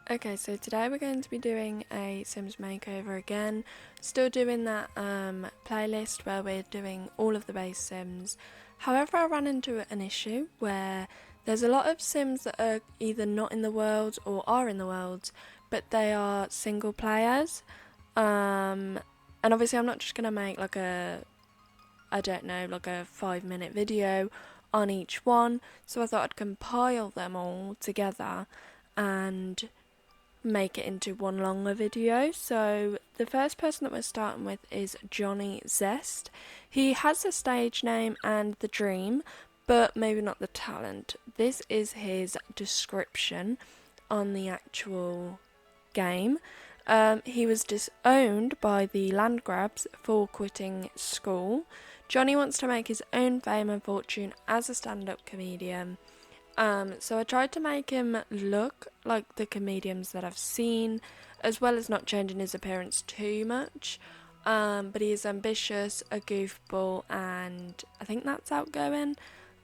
Okay, so today we're going to be doing a Sims makeover again. Still doing that playlist where we're doing all of the base Sims. However, I ran into an issue where there's a lot of Sims that are either not in the world or are in the world, but they are single players. And obviously I'm not just gonna make like I don't know, like a 5-minute video on each one. So I thought I'd compile them all together and make it into one longer video. So the first person that we're starting with is Johnny Zest. He has the stage name and the dream, but maybe not the talent. This is his description on the actual game. He was disowned by the land grabs for quitting school. Johnny wants to make his own fame and fortune as a stand-up comedian. So I tried to make him look like the comedians that I've seen, as well as not changing his appearance too much. But he is ambitious, a goofball, and I think that's outgoing.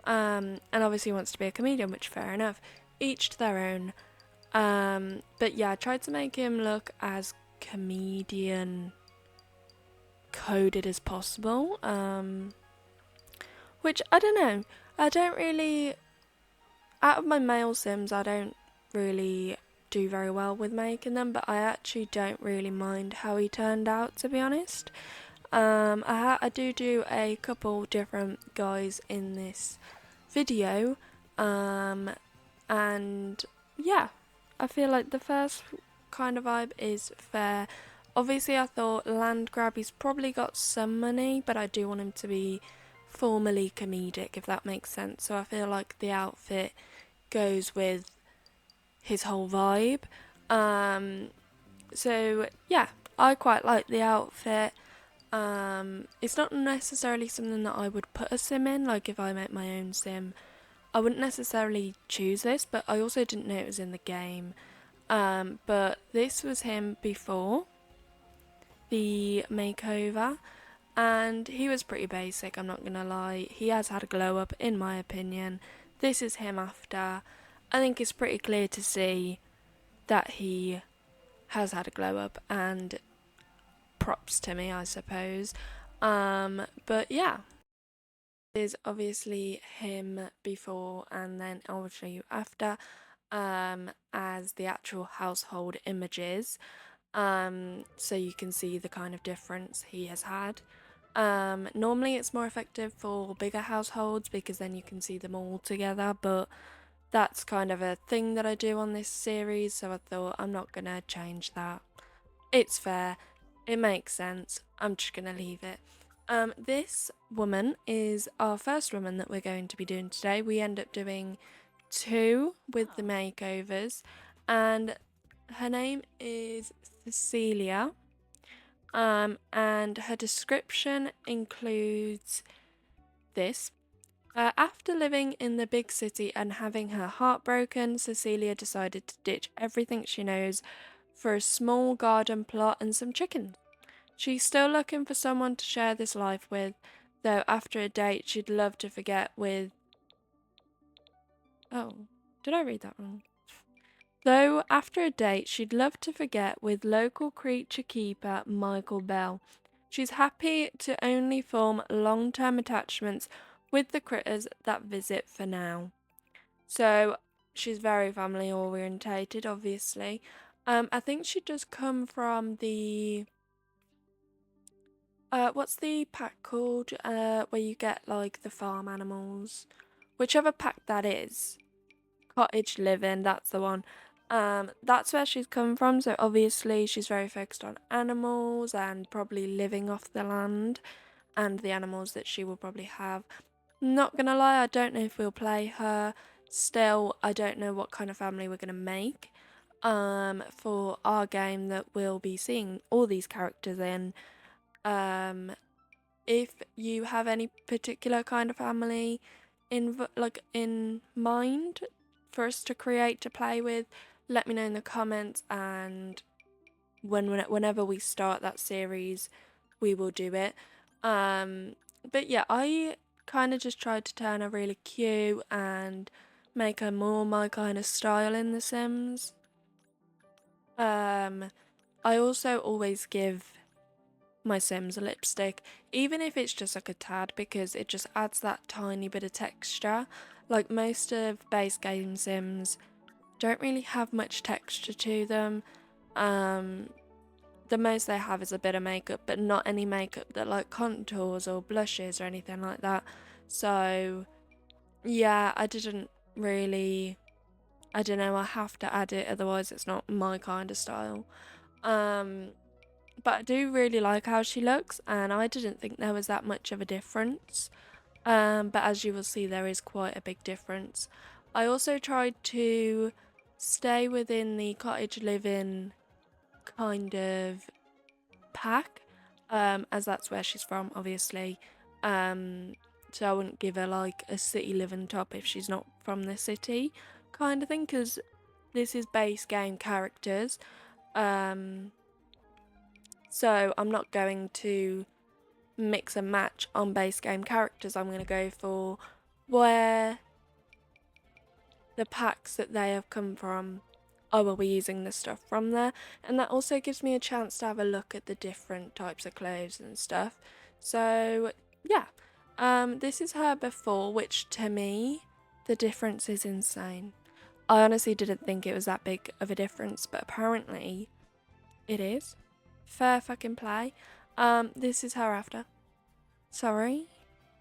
And obviously wants to be a comedian, which fair enough. Each to their own. But yeah, I tried to make him look as comedian coded as possible. Which I don't know. I don't really out of my male Sims, I don't really do very well with making them, but I actually don't really mind how he turned out, to be honest. I do a couple different guys in this video, and yeah, I feel like the first kind of vibe is fair. Obviously, I thought land grab, he's probably got some money, but I do want him to be formally comedic, if that makes sense. So I feel like the outfit goes with his whole vibe. So yeah, I quite like the outfit. It's not necessarily something that I would put a sim in. Like if I make my own sim, I wouldn't necessarily choose this, but I also didn't know it was in the game. But this was him before the makeover, and he was pretty basic, I'm not gonna lie. He has had a glow up in my opinion. This is him after. I think it's pretty clear to see that he has had a glow up, and props to me, I suppose. But yeah, is obviously him before, and then I'll show you after, as the actual household images. So you can see the kind of difference he has had. Normally it's more effective for bigger households because then you can see them all together, but that's kind of a thing that I do on this series, so I thought I'm not gonna change that. It's fair, it makes sense, I'm just gonna leave it. This woman is our first woman that we're going to be doing today. We end up doing 2 with the makeovers, and her name is Cecilia. And her description includes this. After living in the big city and having her heart broken, Cecilia decided to ditch everything she knows for a small garden plot and some chickens. She's still looking for someone to share this life with, though after a date she'd love to forget with... Oh, did I read that wrong? Though after a date she'd love to forget with local creature keeper Michael Bell. She's happy to only form long-term attachments with the critters that visit for now. So she's very family orientated, obviously. I think she does come from the what's the pack called? Where you get like the farm animals. Whichever pack that is. Cottage living, that's the one. That's where she's come from, so obviously she's very focused on animals and probably living off the land and the animals that she will probably have. Not gonna lie, I don't know if we'll play her. Still, I don't know what kind of family we're gonna make for our game that we'll be seeing all these characters in. If you have any particular kind of family in mind for us to create to play with, let me know in the comments, and whenever we start that series we will do it. But yeah, I kind of just tried to turn her really cute and make her more my kind of style in The Sims. I also always give my Sims a lipstick, even if it's just like a tad, because it just adds that tiny bit of texture. Like most of base game Sims don't really have much texture to them. The most they have is a bit of makeup, but not any makeup that like contours or blushes or anything like that. So yeah, I didn't really, I don't know, I have to add it, otherwise it's not my kind of style. But I do really like how she looks, and I didn't think there was that much of a difference. But as you will see, there is quite a big difference. I also tried to stay within the cottage living kind of pack, as that's where she's from, obviously. So I wouldn't give her like a city living top if she's not from the city, kind of thing, because this is base game characters. So I'm not going to mix and match on base game characters. I'm going to go for where the packs that they have come from. I will be using the stuff from there, and that also gives me a chance to have a look at the different types of clothes and stuff. So yeah, this is her before, which to me the difference is insane. I honestly didn't think it was that big of a difference, but apparently it is. Fair fucking play. This is her after. Sorry.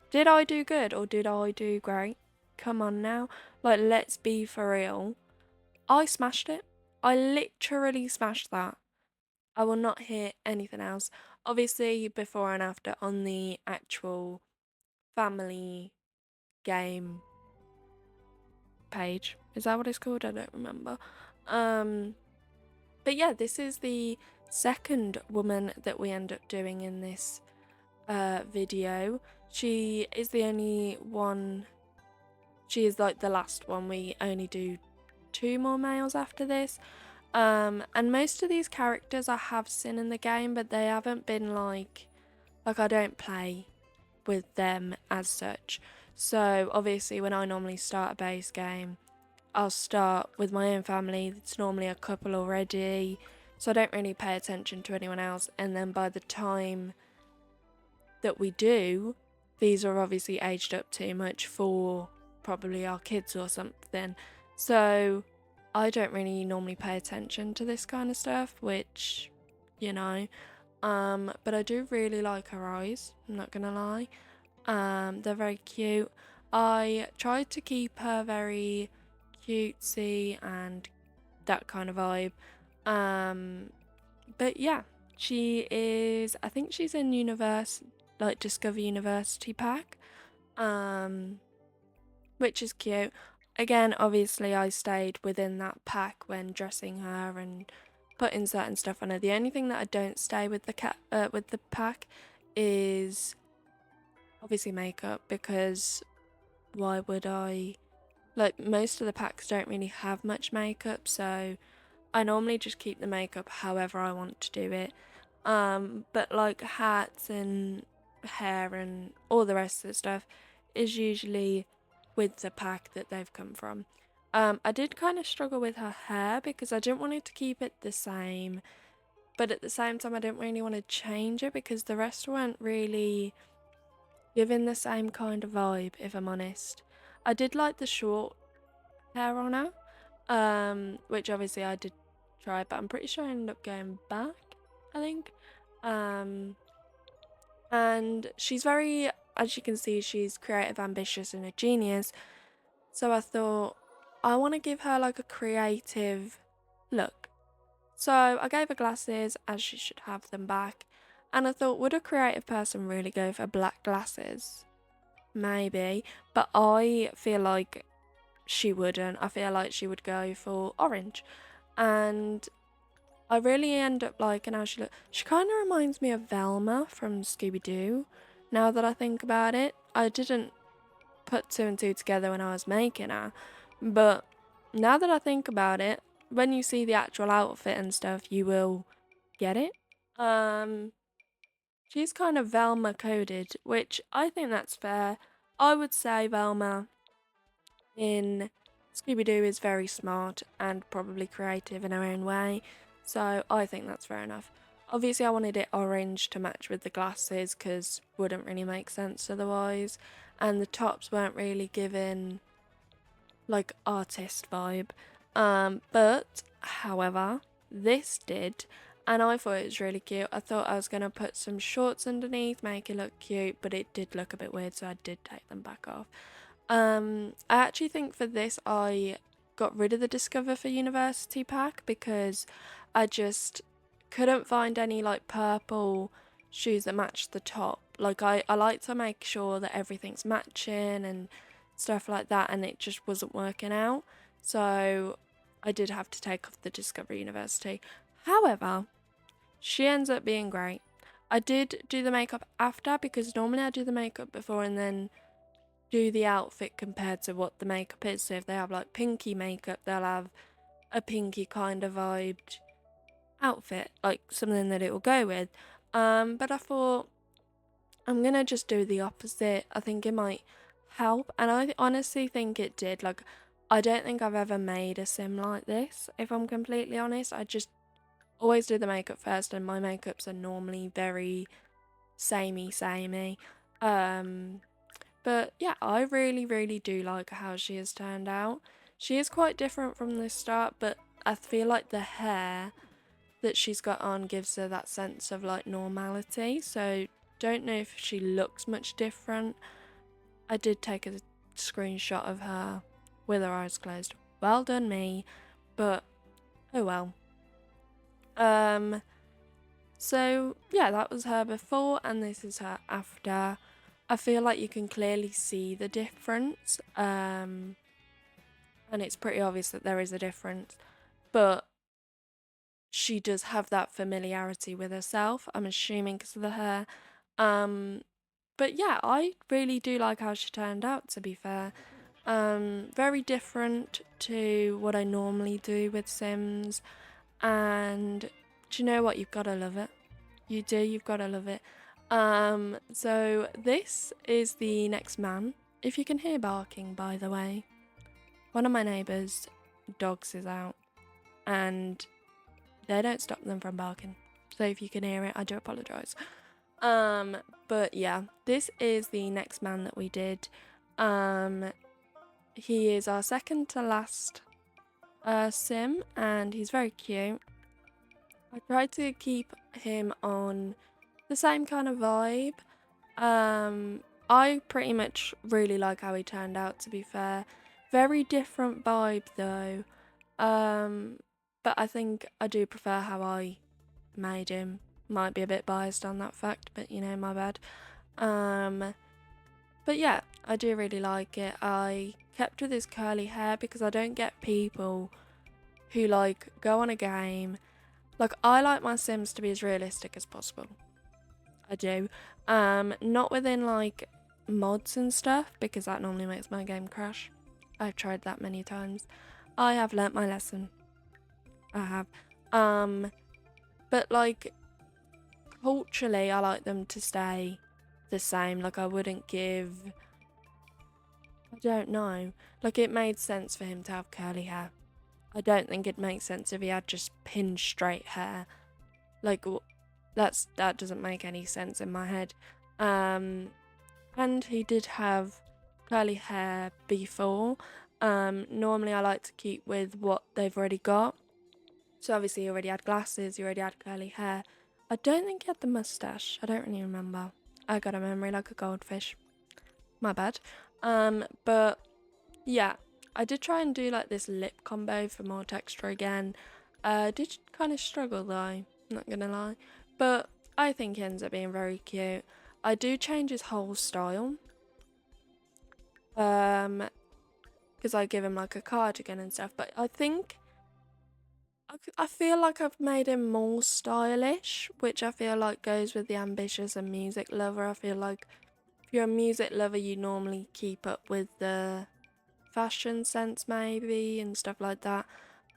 Did I do good or did I do great? Come on now. Like, let's be for real. I smashed it. I literally smashed that. I will not hear anything else. Obviously, before and after on the actual family game page. Is that what it's called? I don't remember. But yeah, this is the second woman that we end up doing in this video. She is the only one. She is like the last one. We only do 2 more males after this. And most of these characters I have seen in the game, but they haven't been like I don't play with them as such. So obviously when I normally start a base game, I'll start with my own family. It's normally a couple already, so I don't really pay attention to anyone else. And then by the time that we do, these are obviously aged up too much for probably our kids or something. So I don't really normally pay attention to this kind of stuff, which, you know, but I do really like her eyes, I'm not gonna lie. They're very cute. I tried to keep her very cutesy and that kind of vibe. But yeah, she is, I think she's in Discover University pack, which is cute. Again, obviously I stayed within that pack when dressing her and putting certain stuff on her. The only thing that I don't stay with the pack is obviously makeup, because why would I? Like, most of the packs don't really have much makeup, so I normally just keep the makeup however I want to do it. But like hats and hair and all the rest of the stuff is usually with the pack that they've come from. I did kind of struggle with her hair because I didn't want it to keep it the same, but at the same time I didn't really want to change it because the rest weren't really giving the same kind of vibe, if I'm honest. I did like the short hair on her, which obviously I did try, but I'm pretty sure I ended up going back, I think. And she's very, as you can see, she's creative, ambitious, and a genius. So I thought, I want to give her like a creative look. So I gave her glasses, as she should have them back. And I thought, would a creative person really go for black glasses? Maybe. But I feel like she wouldn't. I feel like she would go for orange. And I really end up liking how she looks. She kind of reminds me of Velma from Scooby-Doo, now that I think about it. I didn't put 2 and 2 together when I was making her, but now that I think about it, when you see the actual outfit and stuff, you will get it. She's kind of Velma coded, which I think that's fair. I would say Velma in Scooby-Doo is very smart and probably creative in her own way. So I think that's fair enough. Obviously, I wanted it orange to match with the glasses because wouldn't really make sense otherwise. And the tops weren't really giving like artist vibe. But however, this did, and I thought it was really cute. I thought I was gonna put some shorts underneath, make it look cute, but it did look a bit weird, so I did take them back off. I actually think for this I got rid of the Discover for University pack because I just couldn't find any like purple shoes that matched the top. Like I like to make sure that everything's matching and stuff like that, and it just wasn't working out. So I did have to take off the Discover University. However, she ends up being great. I did do the makeup after because normally I do the makeup before and then do the outfit compared to what the makeup is. So if they have like pinky makeup, they'll have a pinky kind of vibed outfit, like something that it will go with. But I thought I'm gonna just do the opposite. I think it might help, and I honestly think it did. Like, I don't think I've ever made a sim like this, if I'm completely honest. I just always do the makeup first, and my makeups are normally very samey. Um, but yeah, I really, really do like how she has turned out. She is quite different from the start, but I feel like the hair that she's got on gives her that sense of like normality. So don't know if she looks much different. I did take a screenshot of her with her eyes closed. Well done me, but oh well. So yeah, that was her before and this is her after. I feel like you can clearly see the difference. And it's pretty obvious that there is a difference, but she does have that familiarity with herself, I'm assuming because of the hair. But yeah, I really do like how she turned out, to be fair. Very different to what I normally do with Sims. And do you know what? You've got to love it. You do, you've got to love it. So this is the next man. If you can hear barking, by the way, one of my neighbours' dogs is out and they don't stop them from barking. So if you can hear it, I do apologise. But yeah, this is the next man that we did. He is our second to last sim and he's very cute. I tried to keep him on the same kind of vibe. I pretty much really like how he turned out, to be fair. Very different vibe though. But I think I do prefer how I made him. Might be a bit biased on that fact, but you know, my bad. But yeah, I do really like it. I kept with his curly hair because I don't get people who like go on a game. Like, I like my Sims to be as realistic as possible. I do. Not within like mods and stuff because that normally makes my game crash. I've tried that many times. I have learnt my lesson. I have. But like culturally I like them to stay the same. Like, I wouldn't give, I don't know. Like, it made sense for him to have curly hair. I don't think it'd make sense if he had just pin straight hair. Like, that doesn't make any sense in my head. And he did have curly hair before. Normally I like to keep with what they've already got. So obviously he already had glasses, he already had curly hair. I don't think he had the mustache. I don't really remember. I got a memory like a goldfish. My bad. But yeah, I did try and do like this lip combo for more texture again. Did kind of struggle though, not gonna lie. But I think he ends up being very cute. I do change his whole style. Because I give him like a cardigan and stuff. But I think I feel like I've made him more stylish, which I feel like goes with the ambitious and music lover. I feel like if you're a music lover, you normally keep up with the fashion sense maybe and stuff like that.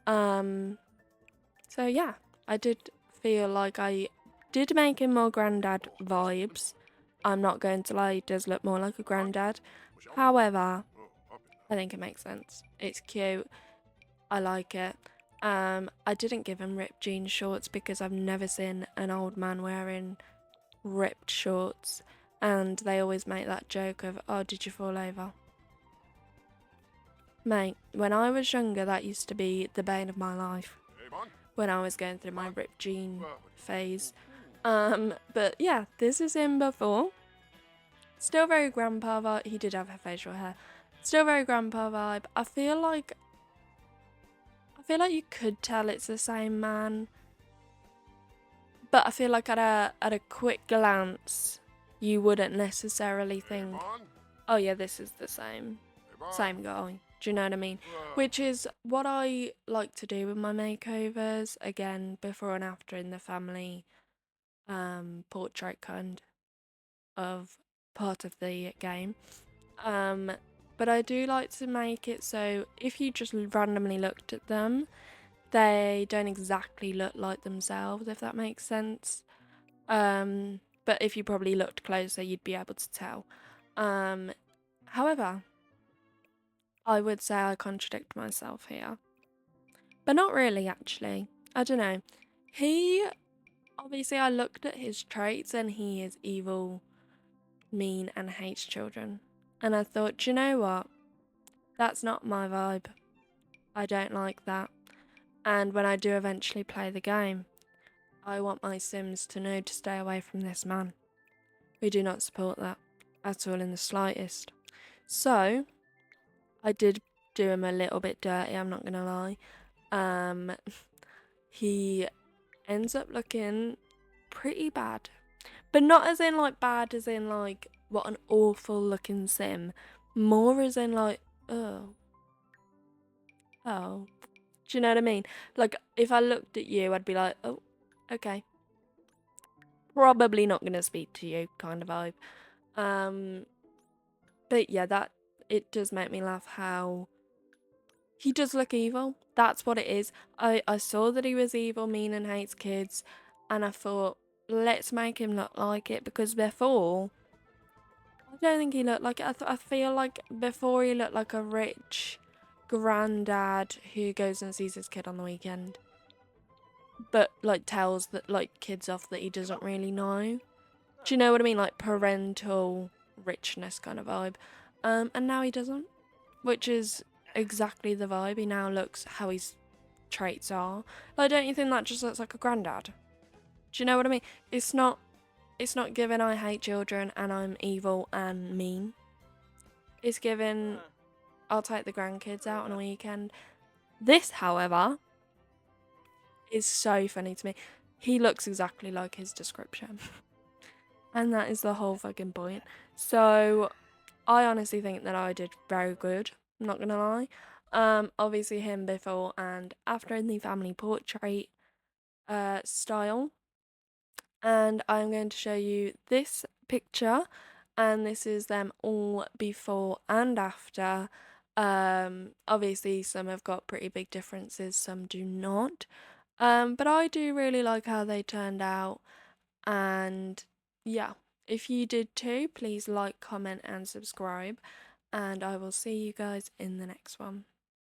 So yeah, I did feel like I did make him more granddad vibes. I'm not going to lie, he does look more like a granddad. However, I think it makes sense. It's cute. I like it. I didn't give him ripped jean shorts because I've never seen an old man wearing ripped shorts, and they always make that joke of, oh, did you fall over? Mate, when I was younger, that used to be the bane of my life when I was going through my ripped jean phase. But yeah, this is him before. Still very grandpa vibe. He did have facial hair. Still very grandpa vibe. I feel like you could tell it's the same man, but I feel like at a quick glance, you wouldn't necessarily think, oh yeah, this is the same guy. Do you know what I mean? Which is what I like to do with my makeovers. Again, before and after in the family portrait kind of part of the game. But I do like to make it so if you just randomly looked at them, they don't exactly look like themselves, if that makes sense. But if you probably looked closer, you'd be able to tell. However, I would say I contradict myself here. But not really, actually. I don't know. Obviously, I looked at his traits and he is evil, mean, and hates children. And I thought, do you know what? That's not my vibe. I don't like that. And when I do eventually play the game, I want my Sims to know to stay away from this man. We do not support that at all in the slightest. So, I did do him a little bit dirty, I'm not gonna lie. He ends up looking pretty bad. But not as in like bad as in like what an awful looking sim. More as in like, oh. Oh. Do you know what I mean? Like if I looked at you, I'd be like, oh, okay. Probably not gonna speak to you kind of vibe. But yeah, that it does make me laugh how he does look evil. That's what it is. I saw that he was evil, mean, and hates kids, and I thought, let's make him look like it, because before, I don't think he looked like it. I feel like before he looked like a rich granddad who goes and sees his kid on the weekend, but like tells that like kids off that he doesn't really know. Do you know what I mean? Like parental richness kind of vibe. And now he doesn't, which is exactly the vibe. He now looks how his traits are. Like, don't you think that just looks like a granddad? Do you know what I mean? It's not given I hate children and I'm evil and mean. It's given I'll take the grandkids out on a weekend. This, however, is so funny to me. He looks exactly like his description. And that is the whole fucking point. So I honestly think that I did very good. I'm not gonna lie. Obviously him before and after in the family portrait style. And I'm going to show you this picture, and this is them all before and after. Obviously some have got pretty big differences, some do not. But I do really like how they turned out, and yeah, if you did too, please like, comment, and subscribe, and I will see you guys in the next one.